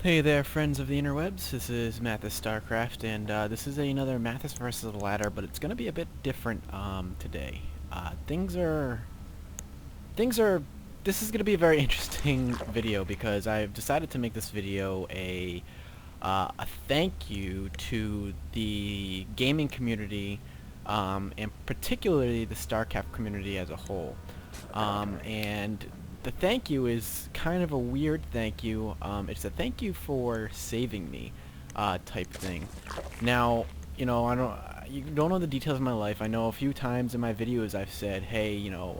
Hey there, friends of the interwebs. This is Mathas Starcraft, and this is another Mathas versus the ladder, but it's gonna be a bit different today. Things are. This is gonna be a very interesting video because I've decided to make this video a thank you to the gaming community, and particularly the Starcraft community as a whole. And the thank you is kind of a weird thank you. It's a thank you for saving me, type thing. Now, you don't know the details of my life. I know a few times in my videos I've said, hey,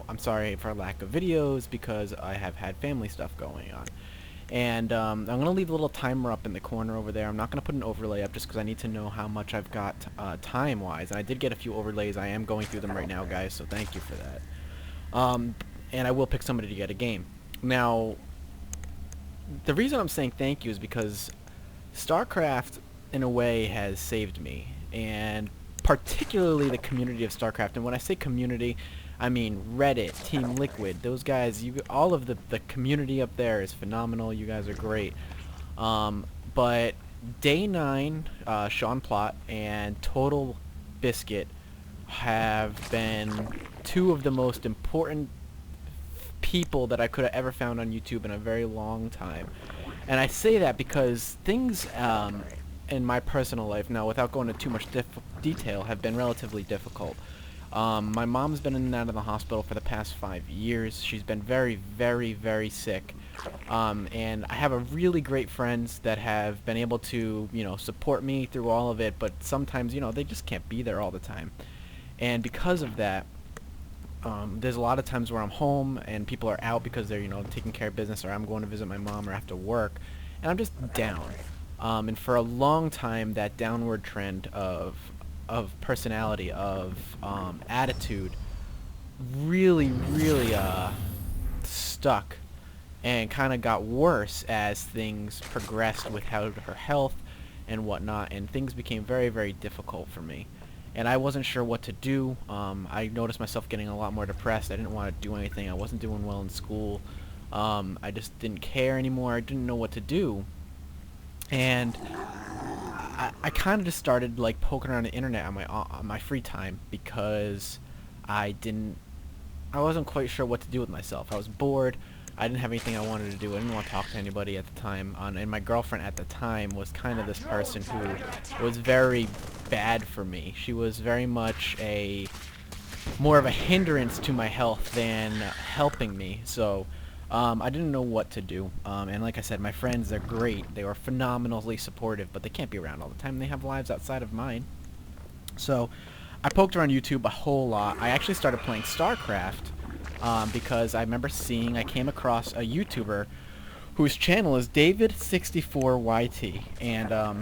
I'm sorry for lack of videos because I have had family stuff going on. And I'm going to leave a little timer up in the corner over there. I'm not going to put an overlay up just because I need to know how much I've got time-wise. And I did get a few overlays. I am going through them right now, guys, so thank you for that. And I will pick somebody to get a game. Now, the reason I'm saying thank you is because StarCraft, in a way, has saved me, and particularly the community of StarCraft. And when I say community, I mean Reddit, Team Liquid, those guys. All of the community up there is phenomenal. You guys are great. But Day 9, Sean Plott and Total Biscuit have been two of the most important people that I could have ever found on YouTube in a very long time. And I say that because things in my personal life, now without going into too much detail, have been relatively difficult. My mom's been in and out of the hospital for the past 5 years. She's been very, very, very sick. And I have a really great friends that have been able to, support me through all of it, but sometimes, they just can't be there all the time. And because of that, there's a lot of times where I'm home and people are out because they're, taking care of business, or I'm going to visit my mom or have to work, and I'm just down. And for a long time, that downward trend of personality, of attitude, really, really stuck, and kind of got worse as things progressed with her health and whatnot, and things became very, very difficult for me. And I wasn't sure what to do. I noticed myself getting a lot more depressed. I didn't want to do anything. I wasn't doing well in school. I just didn't care anymore. I didn't know what to do. And I kind of just started like poking around the internet on my free time because I wasn't quite sure what to do with myself. I was bored. I didn't have anything I wanted to do. I didn't want to talk to anybody at the time. And my girlfriend at the time was kind of this person who was very bad for me. She was very much more of a hindrance to my health than helping me. So I didn't know what to do. And like I said, my friends, they're great. They were phenomenally supportive, but they can't be around all the time. They have lives outside of mine. So I poked around YouTube a whole lot. I actually started playing Starcraft. Because I came across a YouTuber whose channel is David64YT, and I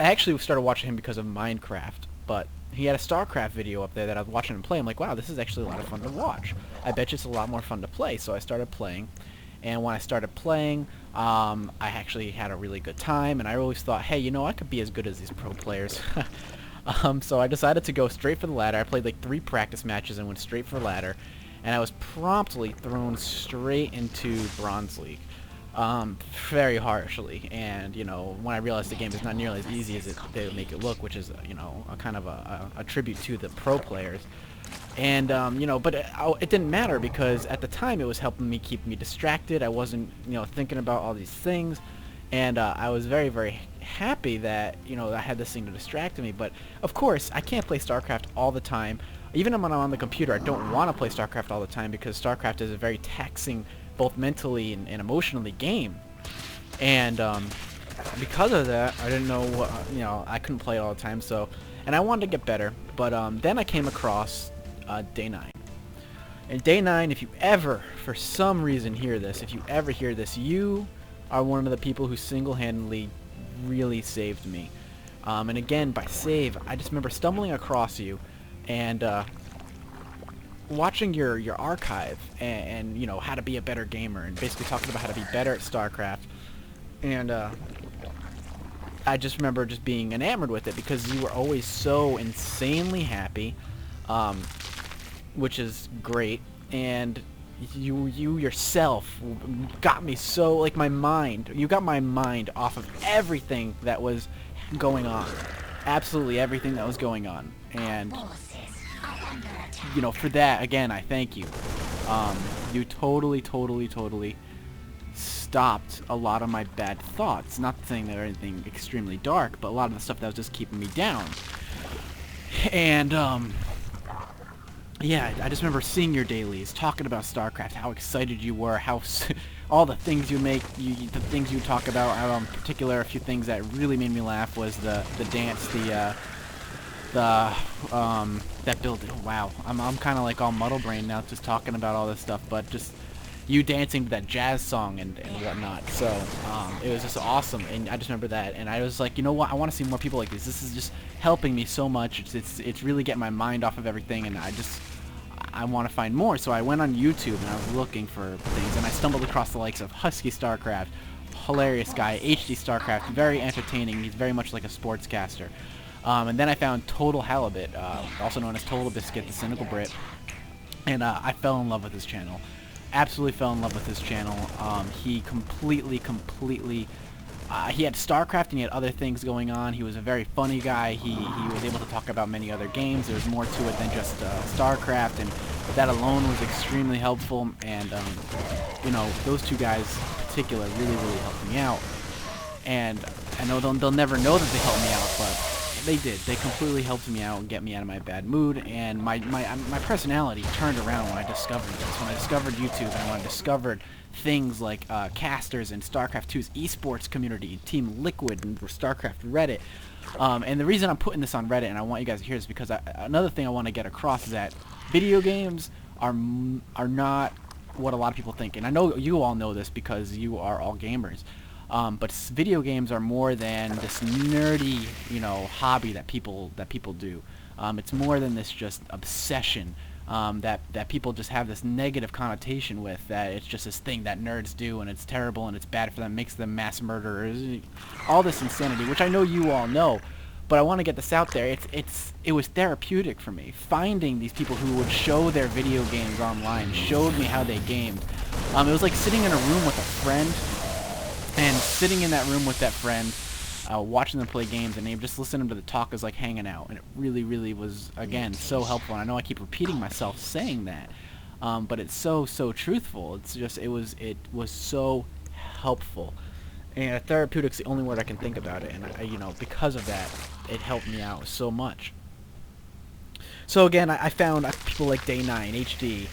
actually started watching him because of Minecraft, but he had a Starcraft video up there that I was watching him play. I'm like, wow, this is actually a lot of fun to watch. I bet you it's a lot more fun to play, so I started playing, and when I started playing, I actually had a really good time, and I always thought, hey, I could be as good as these pro players. So I decided to go straight for the ladder. I played like 3 practice matches and went straight for ladder. And I was promptly thrown straight into Bronze League, very harshly. And when I realized the game is not nearly as easy as they would make it look, which is a kind of a tribute to the pro players. And but it didn't matter because at the time it was helping me keep me distracted. I wasn't thinking about all these things, and I was very, very happy that I had this thing to distract me. But of course, I can't play StarCraft all the time. Even when I'm on the computer, I don't want to play StarCraft all the time because StarCraft is a very taxing, both mentally and emotionally, game. And because of that, I didn't know what, I couldn't play it all the time. So, and I wanted to get better. But then I came across Day 9. And Day 9, if you ever, for some reason, hear this, you are one of the people who single-handedly really saved me. And again, by save, I just remember stumbling across you and watching your archive and how to be a better gamer, and basically talking about how to be better at StarCraft. And I just remember just being enamored with it because you were always so insanely happy, which is great. And you yourself got me so, like, my mind. You got my mind off of everything that was going on. Absolutely everything that was going on. And, you know, for that, again, I thank you. You totally stopped a lot of my bad thoughts. Not saying they were anything extremely dark, but a lot of the stuff that was just keeping me down. And, yeah, I just remember seeing your dailies, talking about Starcraft, how excited you were, how all the things you make, the things you talk about. In particular, a few things that really made me laugh was the dance, that build. Oh, wow, I'm kind of like all muddle brain now, just talking about all this stuff, but just you dancing to that jazz song and whatnot. So it was just awesome, and I just remember that, and I was like, you know what, I want to see more people like this. This is just helping me so much. It's really getting my mind off of everything, and I want to find more. So I went on YouTube and I was looking for things, and I stumbled across the likes of Husky Starcraft, hilarious guy, HD Starcraft, very entertaining. He's very much like a sportscaster. And then I found Total Halibut, also known as Total Biscuit, the Cynical Brit, and I fell in love with his channel. Absolutely fell in love with his channel. He completely, he had Starcraft and he had other things going on. He was a very funny guy. He was able to talk about many other games. There was more to it than just Starcraft, and that alone was extremely helpful. And you know, those two guys in particular really helped me out. And I know they'll never know that they helped me out, but they did. They completely helped me out and get me out of my bad mood, and my personality turned around when I discovered this. When I discovered YouTube and when I discovered things like casters and StarCraft 2's esports community, Team Liquid, and StarCraft Reddit. And the reason I'm putting this on Reddit, and I want you guys to hear this, because another thing I want to get across is that video games are not what a lot of people think. And I know you all know this because you are all gamers. But video games are more than this nerdy, you know, hobby that people do. It's more than this just obsession that people just have this negative connotation with, that it's just this thing that nerds do and it's terrible and it's bad for them, makes them mass murderers, all this insanity, which I know you all know. But I want to get this out there. It was therapeutic for me. Finding these people who would show their video games online, showed me how they gamed. It was like sitting in a room with a friend, and sitting in that room with that friend, watching them play games, and just listening to the talk is like hanging out. And it really was, again, so helpful. And I know I keep repeating myself saying that, but it's so truthful. It's just, it was so helpful. And therapeutic's the only word I can think about it. And you know, because of that, it helped me out so much. So again, I found people like Day9, HD,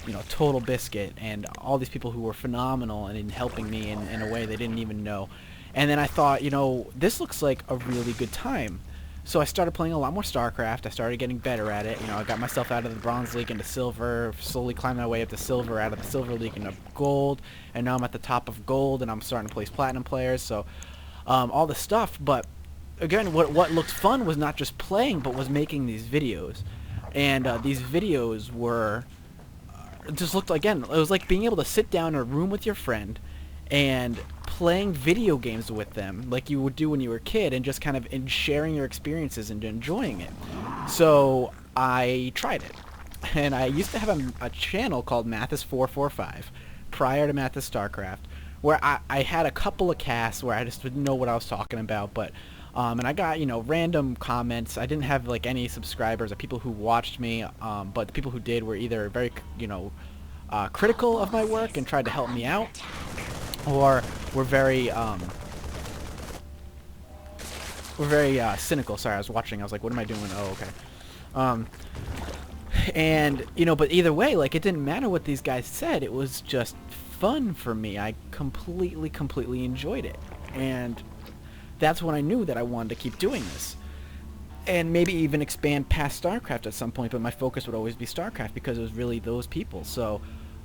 you know, Total Biscuit, and all these people who were phenomenal and in helping me in a way they didn't even know. And then I thought, you know, this looks like a really good time. So I started playing a lot more StarCraft. I started getting better at it. You know, I got myself out of the Bronze League into Silver, slowly climbing my way up to Silver, out of the Silver League into Gold, and now I'm at the top of Gold, and I'm starting to place Platinum players. So all this stuff. But again, what looked fun was not just playing, but was making these videos. And these videos were just looked, again, it was like being able to sit down in a room with your friend and playing video games with them like you would do when you were a kid, and just kind of sharing your experiences and enjoying it. So I tried it, and I used to have a channel called Mathas445 prior to Mathas Starcraft, where I had a couple of casts where I just didn't know what I was talking about, but and I got, you know, random comments. I didn't have like any subscribers or people who watched me, but the people who did were either very, you know, critical of my work and tried to help me out, or were very cynical. Sorry, I was watching. I was like, what am I doing? Oh, okay. And, you know, but either way, like, it didn't matter what these guys said. It was just fun for me. I completely enjoyed it. And that's when I knew that I wanted to keep doing this. And maybe even expand past StarCraft at some point, but my focus would always be StarCraft because it was really those people. So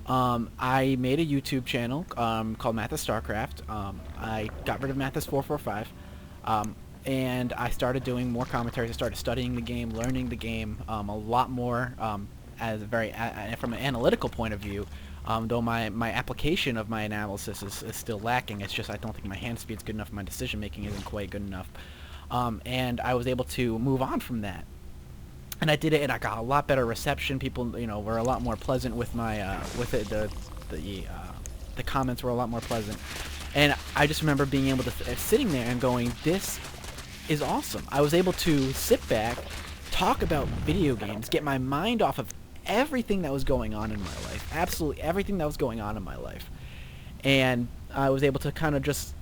I made a YouTube channel called Mathas Starcraft. I got rid of Mathas445, and I started doing more commentaries. I started studying the game, learning the game a lot more as a very from an analytical point of view. Though my application of my analysis is still lacking. It's just I don't think my hand speed's good enough. My decision making isn't quite good enough. And I was able to move on from that. and I did it, and I got a lot better reception. People, you know, were a lot more pleasant with my with it. The comments were a lot more pleasant, and I just remember being able to sitting there and going, "This is awesome." I was able to sit back, talk about video games, get my mind off of everything that was going on in my life, absolutely everything that was going on in my life, and I was able to kind of just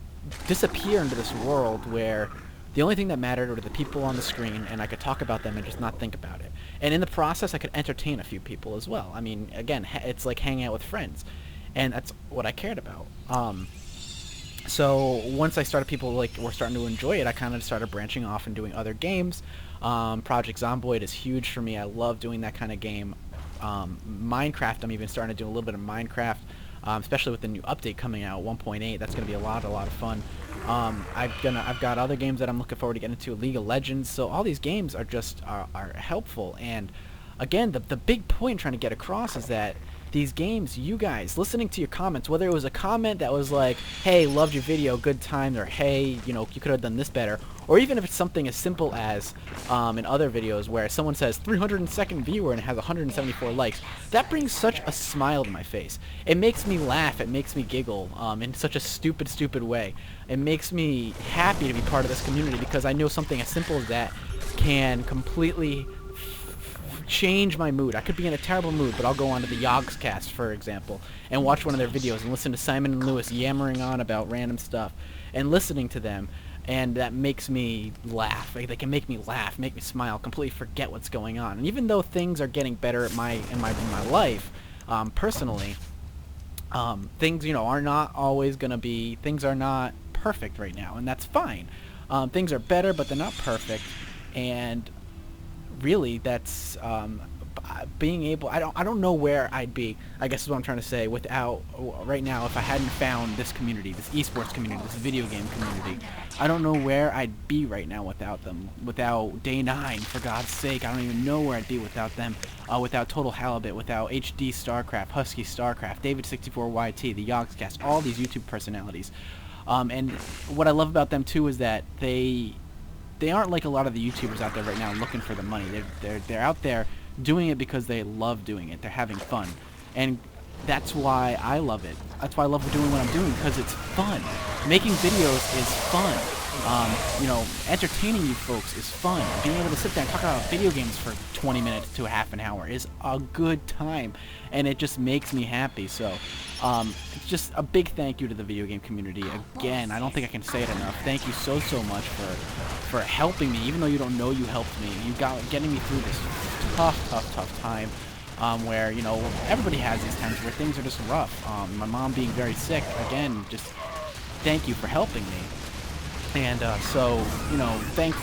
disappear into this world where the only thing that mattered were the people on the screen, and I could talk about them and just not think about it. And in the process, I could entertain a few people as well. I mean, again, it's like hanging out with friends, and that's what I cared about. So once I started, people were starting to enjoy it, I kind of started branching off and doing other games. Project Zomboid is huge for me. I love doing that kind of game. Minecraft, I'm even starting to do a little bit of Minecraft, especially with the new update coming out, 1.8. That's going to be a lot of fun. I've got other games that I'm looking forward to getting into, League of Legends. So all these games are just are helpful. And again, the big point I'm trying to get across is that these games, you guys, listening to your comments, whether it was a comment that was like, "Hey, loved your video, good time," or "Hey, you know, you could have done this better," or even if it's something as simple as in other videos where someone says 302nd viewer and it has 174 likes, that brings such a smile to my face. It makes me laugh, it makes me giggle in such a stupid way. It makes me happy to be part of this community because I know something as simple as that can completely change my mood. I could be in a terrible mood, but I'll go on to the Yogscast, for example, and watch one of their videos and listen to Simon and Lewis yammering on about random stuff and listening to them, and that makes me laugh. They can make me laugh, make me smile, completely forget what's going on. And even though things are getting better in my life, personally, things, you know, are not always going to be, things are not perfect right now, and that's fine. Things are better, but they're not perfect, and really, that's being able. I don't know where I'd be, I guess is what I'm trying to say, without right now if I hadn't found this community, this esports community, this video game community. I don't know where I'd be right now without them. Without Day 9, for God's sake, I don't even know where I'd be without them. Without Total Halibut, without HD Starcraft, Husky Starcraft, David64YT, the Yogscast, all these YouTube personalities. And what I love about them too is that they aren't like a lot of the YouTubers out there right now looking for the money. They're out there doing it because they love doing it. They're having fun, and that's why I love it. That's why I love doing what I'm doing, because it's fun. Making videos is fun. You know, entertaining you folks is fun. Being able to sit there and talk about video games for 20 minutes to a half an hour is a good time, and it just makes me happy. So, it's just a big thank you to the video game community. Again, I don't think I can say it enough. Thank you so much for helping me, even though you don't know you helped me. You got getting me through this tough time. Where, you know, everybody has these times where things are just rough. My mom being very sick, again, just thank you for helping me. And so, you know, thank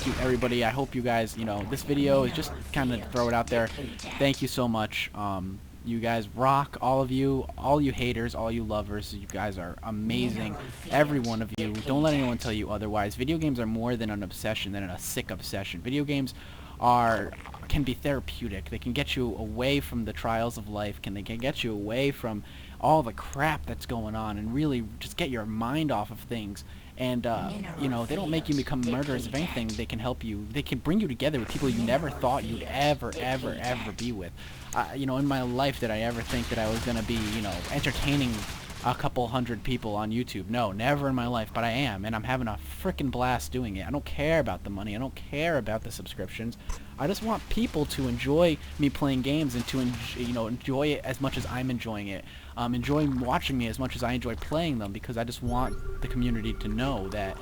you, everybody. I hope you guys, you know, this video is just kind of throw it out there. Thank you so much. You guys rock, all of you, all you haters, all you lovers. You guys are amazing, every one of you. Don't let anyone tell you otherwise. Video games are more than an obsession, than a sick obsession. Video games can be therapeutic. They can get you away from the trials of life. They can get you away from all the crap that's going on, and really just get your mind off of things. And you know, they don't make you become murderers. If anything, they can help you. They can bring you together with people you never thought you'd ever be with. You know, in my life, did I ever think that I was gonna be, you know, entertaining a couple hundred people on YouTube? No, never in my life, but I am, and I'm having a frickin' blast doing it. I don't care about the money, I don't care about the subscriptions. I just want people to enjoy me playing games, and to enjoy it as much as I'm enjoying it. Enjoy watching me as much as I enjoy playing them, because I just want the community to know that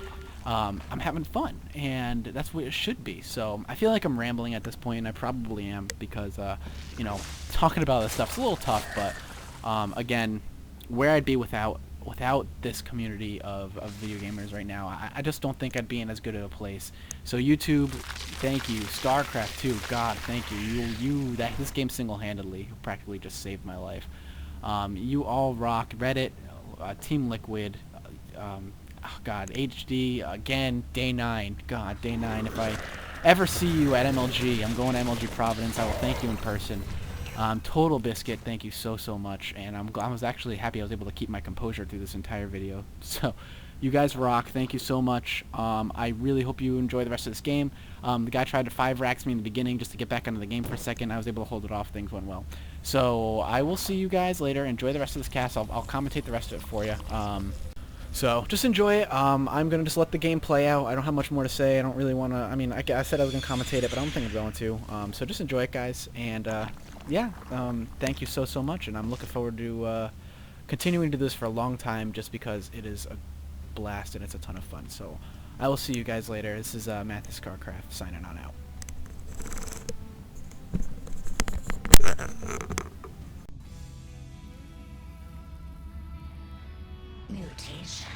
I'm having fun, and that's what it should be. So I feel like I'm rambling at this point, and I probably am, because you know, talking about this stuff's a little tough, but again, where I'd be without this community of video gamers right now, I just don't think I'd be in as good of a place. So YouTube, thank you. Starcraft 2, God, thank you. This game single-handedly practically just saved my life. You all rock. Reddit, Team Liquid, oh God, HD, again, Day 9. God, Day 9. If I ever see you at MLG, I'm going to MLG Providence, I will thank you in person. Total Biscuit, thank you so much, and I was actually happy I was able to keep my composure through this entire video. So, You guys rock. Thank you so much. I really hope you enjoy the rest of this game. The guy tried to 5-racks me in the beginning just to get back into the game for a second. I was able to hold it off. Things went well. So I will see you guys later. Enjoy the rest of this cast. I'll commentate the rest of it for you. So just enjoy it. I'm going to just let the game play out. I don't have much more to say. I don't really want to... I mean, I said I was going to commentate it, but I don't think I'm going to. So just enjoy it, guys. And, yeah, thank you so much. And I'm looking forward to continuing to do this for a long time just because it is a blast and it's a ton of fun. So I will see you guys later. This is Mathas Starcraft signing on out. Mutation.